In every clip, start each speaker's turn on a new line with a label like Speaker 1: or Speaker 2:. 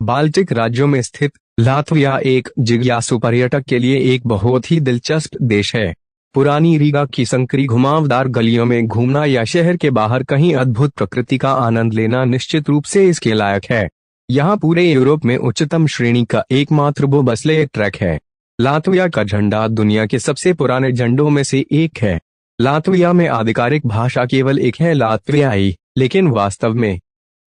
Speaker 1: Baltic राज्यों में स्थित लातविया एक जिज्ञासु पर्यटक के लिए एक बहुत ही दिलचस्प देश है। पुरानी रीगा की संकरी घुमावदार गलियों में घूमना या शहर के बाहर कहीं अद्भुत प्रकृति का आनंद लेना निश्चित रूप से इसके लायक है। यहाँ पूरे यूरोप में उच्चतम श्रेणी का एकमात्र बोबस्लेय ट्रैक है। लातविया का झंडा दुनिया के सबसे पुराने झंडों में से एक है। लातविया में आधिकारिक भाषा केवल एक है, लातवियाई, लेकिन वास्तव में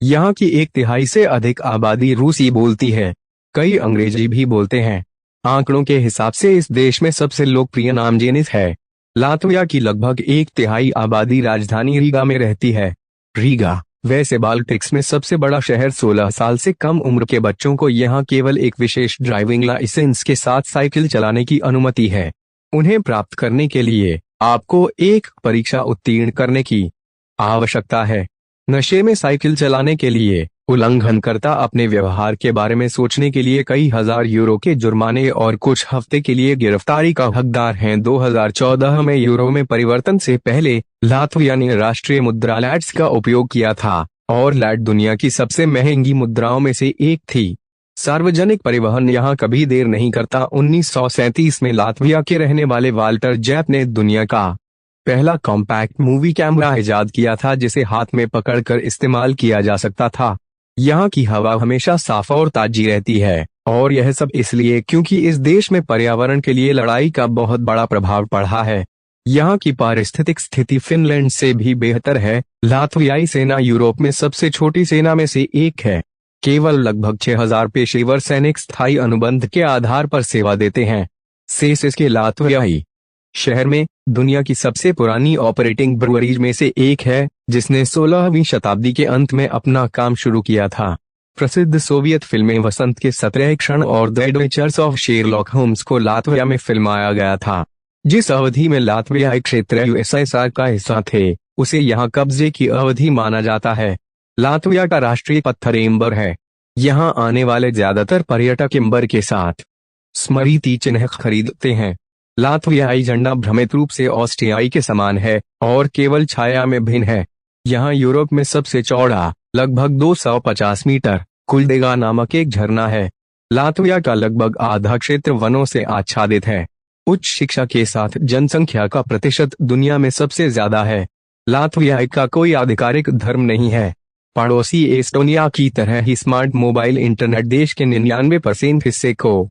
Speaker 1: यहाँ की 1/3 से अधिक आबादी रूसी बोलती है। कई अंग्रेजी भी बोलते हैं। आंकड़ों के हिसाब से इस देश में सबसे लोकप्रिय नाम जेनिस है। लातविया की लगभग 1/3 आबादी राजधानी रीगा में रहती है। रीगा वैसे बाल्टिक्स में सबसे बड़ा शहर 16 साल से कम उम्र के बच्चों को यहाँ केवल एक विशेष ड्राइविंग लाइसेंस के साथ साइकिल चलाने की अनुमति है। उन्हें प्राप्त करने के लिए आपको एक परीक्षा उत्तीर्ण करने की आवश्यकता है। नशे में साइकिल चलाने के लिए उल्लंघनकर्ता अपने व्यवहार के बारे में सोचने के लिए कई हजार यूरो के जुर्माने और कुछ हफ्ते के लिए गिरफ्तारी का हकदार हैं। 2014 में यूरो में परिवर्तन से पहले लातविया ने राष्ट्रीय मुद्रा लैट्स का उपयोग किया था और लैट दुनिया की सबसे महंगी मुद्राओं में से एक थी। सार्वजनिक परिवहन यहाँ कभी देर नहीं करता। 1937 में लातविया के रहने वाले वाल्टर जैप ने दुनिया का पहला कॉम्पैक्ट मूवी कैमरा इजाद किया था जिसे हाथ में पकड़कर इस्तेमाल किया जा सकता था। यहाँ की हवा हमेशा साफ और ताजी रहती है और यह सब इसलिए क्योंकि इस देश में पर्यावरण के लिए लड़ाई का बहुत बड़ा प्रभाव पड़ा है। यहाँ की पारिस्थितिक स्थिति फिनलैंड से भी बेहतर है। लातवियाई सेना यूरोप में सबसे छोटी सेना में से एक है। केवल लगभग 6000 पेशेवर सैनिक स्थायी अनुबंध के आधार पर सेवा देते हैं। सेसिस के लातवियाई शहर में दुनिया की सबसे पुरानी ऑपरेटिंग ब्रुअरीज में से एक है जिसने 16वीं शताब्दी के अंत में अपना काम शुरू किया था। प्रसिद्ध सोवियत फिल्में वसंत के 17 क्षण और the adventures of Sherlock Holmes को लातविया में फिल्माया गया था। जिस अवधि में लातवियाई क्षेत्र यूएसएसआर का हिस्सा थे उसे यहाँ कब्जे की अवधि माना जाता है। लातविया का राष्ट्रीय पत्थर एम्बर है। यहाँ आने वाले ज्यादातर पर्यटक एम्बर के साथ स्मृति चिन्ह खरीदते हैं। लातवियाई झंडा भ्रमित रूप से ऑस्ट्रियाई के समान है और केवल छाया में भिन्न है। यहाँ यूरोप में सबसे चौड़ा लगभग 250 मीटर कुल्डेगा नामक एक झरना है। लातविया का लगभग आधा क्षेत्र वनों से आच्छादित है। उच्च शिक्षा के साथ जनसंख्या का प्रतिशत दुनिया में सबसे ज्यादा है। लातविया का कोई आधिकारिक धर्म नहीं है। पड़ोसी एस्टोनिया की तरह ही स्मार्ट मोबाइल इंटरनेट देश के 99% हिस्से को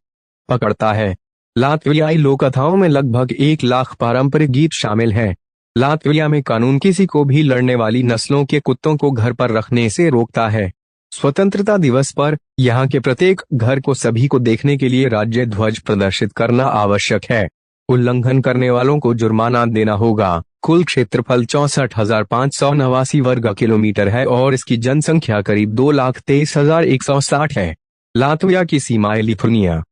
Speaker 1: पकड़ता है। लातवियाई लोक कथाओं में लगभग 1 लाख पारंपरिक गीत शामिल हैं। लातविया में कानून किसी को भी लड़ने वाली नस्लों के कुत्तों को घर पर रखने से रोकता है। स्वतंत्रता दिवस पर यहाँ के प्रत्येक घर को सभी को देखने के लिए राज्य ध्वज प्रदर्शित करना आवश्यक है। उल्लंघन करने वालों को जुर्माना देना होगा। कुल क्षेत्रफल 64,589 वर्ग किलोमीटर है और इसकी जनसंख्या करीब 2,23,160 है। लातविया की सीमाएं लिथुआनिया,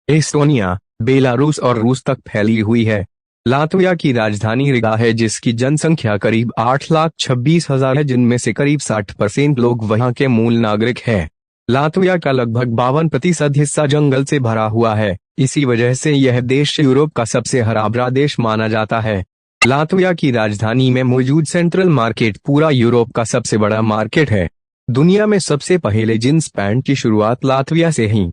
Speaker 1: एस्टोनिया, बेलारूस और रूस तक फैली हुई है। लातविया की राजधानी रिगा है जिसकी जनसंख्या करीब 8,26,000 है, जिनमें से करीब 60% लोग वहां के मूल नागरिक हैं। लातविया का लगभग 52% हिस्सा जंगल से भरा हुआ है। इसी वजह से यह देश यूरोप का सबसे हरा भरा देश माना जाता है। लातविया की राजधानी में मौजूद सेंट्रल मार्केट पूरा यूरोप का सबसे बड़ा मार्केट है। दुनिया में सबसे पहले जींस पैंट की शुरुआत लातविया से ही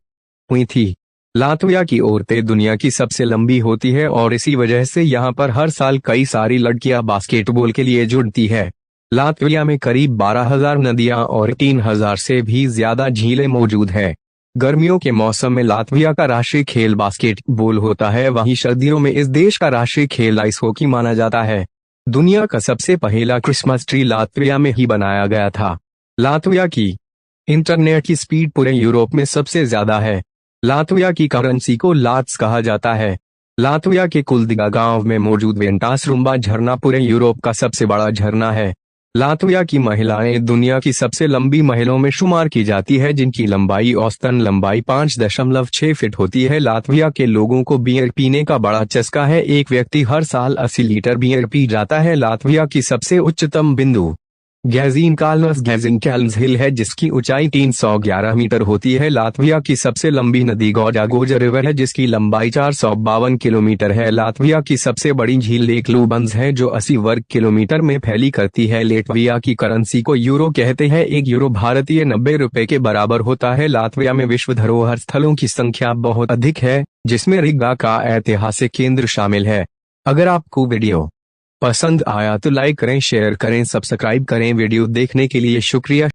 Speaker 1: हुई थी। लातविया की औरतें दुनिया की सबसे लंबी होती है और इसी वजह से यहाँ पर हर साल कई सारी लड़कियां बास्केटबॉल के लिए जुड़ती है। लातविया में करीब 12,000 नदियां और 3,000 से भी ज्यादा झीलें मौजूद है। गर्मियों के मौसम में लातविया का राष्ट्रीय खेल बास्केटबॉल होता है, वहीं सर्दियों में इस देश का राष्ट्रीय खेल आइस हॉकी माना जाता है। दुनिया का सबसे पहला क्रिसमस ट्री लातविया में ही बनाया गया था। लातविया की इंटरनेट की स्पीड पूरे यूरोप में सबसे ज्यादा है। लातविया की करेंसी को लात्स कहा जाता है। लातविया के कुल्दिगा गांव में मौजूद वेंटासरुम्बा झरना पूरे यूरोप का सबसे बड़ा झरना है। लातविया की महिलाएं दुनिया की सबसे लंबी महिलाओं में शुमार की जाती है, जिनकी लंबाई औसतन लंबाई 5.6 फीट होती है। लातविया के लोगों को बियर पीने का बड़ा चस्का है। एक व्यक्ति हर साल 80 लीटर बियर पी जाता है। लातविया की सबसे उच्चतम बिंदु गैजीन काल्नस गैजिन कैल्म्स हिल है जिसकी ऊंचाई 311 मीटर होती है। लातविया की सबसे लंबी नदी गौडा गोजा रिवर है जिसकी लंबाई 452 किलोमीटर है। लातविया की सबसे बड़ी झील लेक लुबंस है जो 80 वर्ग किलोमीटर में फैली करती है। लातविया की करेंसी को यूरो कहते हैं। 1 यूरो भारतीय 90 रुपए के बराबर होता है। लातविया में विश्व धरोहर स्थलों की संख्या बहुत अधिक है जिसमें रिगा का ऐतिहासिक केंद्र शामिल है। अगर आपको वीडियो पसंद आया तो लाइक करें, शेयर करें, सब्सक्राइब करें। वीडियो देखने के लिए शुक्रिया।